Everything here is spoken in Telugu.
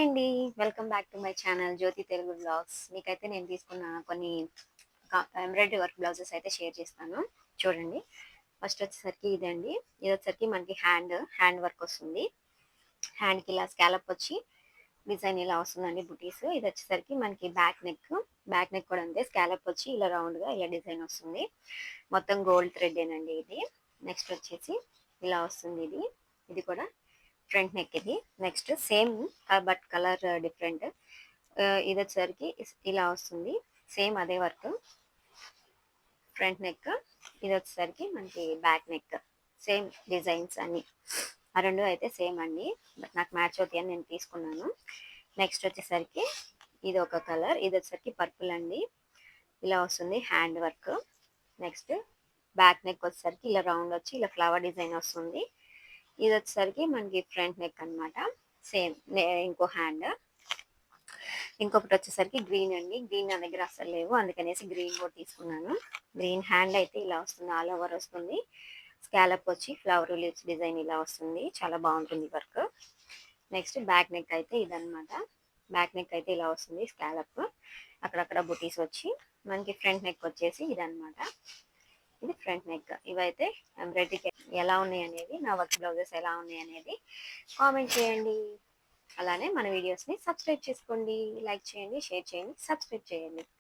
అండి. Welcome back to my channel Jyothi Telugu vlogs. మీకైతే నేను తీసుకున్న కొన్ని ఎంబ్రాయిడరీ వర్క్ బ్లౌజెస్ అయితే షేర్ చేస్తాను. చూడండి. ఫస్ట్ వచ్చేసరికి ఇదండి. ఇది వచ్చేసరికి మనకి హ్యాండ్ వర్క్ వస్తుంది. హ్యాండ్‌కి ఇలా స్కాలప్ వచ్చి డిజైన్ ఇలా వస్తుందండి బుటీస్. ఇది వచ్చేసరికి మనకి బ్యాక్ నెక్ కూడా అంతే స్కాలప్ వచ్చి ఇలా రౌండ్‌గా ఇలా డిజైన్ వస్తుంది. మొత్తం గోల్డ్ థ్రెడ్డేనండి ఇది. నెక్స్ట్ వచ్చేసి ఇలా వస్తుంది ఇది. ఇది కూడా ఫ్రంట్ నెక్ ఇది. Next same but colour different. ఇది వచ్చేసరికి ఇలా వస్తుంది. సేమ్ అదే వర్క్ ఫ్రంట్ నెక్. ఇది వచ్చేసరికి మనకి బ్యాక్ నెక్. సేమ్ డిజైన్స్ అన్ని. ఆ రెండు అయితే సేమ్ అండి. బట్ నాకు మ్యాచ్ అవుతాయి అని నేను తీసుకున్నాను. నెక్స్ట్ వచ్చేసరికి ఇది ఒక కలర్. ఇది వచ్చేసరికి పర్పుల్ అండి. ఇలా వస్తుంది hand work. Next back neck వచ్చేసరికి ఇలా రౌండ్ వచ్చి ఇలా ఫ్లవర్ డిజైన్ వస్తుంది. ఇది వచ్చేసరికి మనకి ఫ్రంట్ నెక్ అనమాట. సేమ్ ఇంకో హ్యాండ్. ఇంకొకటి వచ్చేసరికి గ్రీన్ అండి. గ్రీన్ నా దగ్గర అసలు లేవు, అందుకనేసి గ్రీన్ కూడా తీసుకున్నాను. గ్రీన్ హ్యాండ్ అయితే ఇలా వస్తుంది, ఆల్ ఓవర్ వస్తుంది. స్కాలప్ వచ్చి ఫ్లవర్ లీవ్స్ డిజైన్ ఇలా వస్తుంది. చాలా బాగుంటుంది వర్క్. నెక్స్ట్ బ్యాక్ నెక్ అయితే ఇదనమాట. బ్యాక్ నెక్ అయితే ఇలా వస్తుంది స్కాలప్, అక్కడక్కడ బుటీస్ వచ్చి మనకి ఫ్రంట్ నెక్ వచ్చేసి ఇదనమాట. ఇది ఫ్రంట్ నెక్. ఇవైతే ఎంబ్రాయిడరీకి ఎలా ఉన్నాయి అనేది, నా వర్క్ బ్లౌజెస్ ఎలా ఉన్నాయి అనేది కామెంట్ చేయండి. అలానే మన వీడియోస్ని సబ్స్క్రైబ్ చేసుకోండి, లైక్ చేయండి, షేర్ చేయండి, సబ్స్క్రైబ్ చేయండి.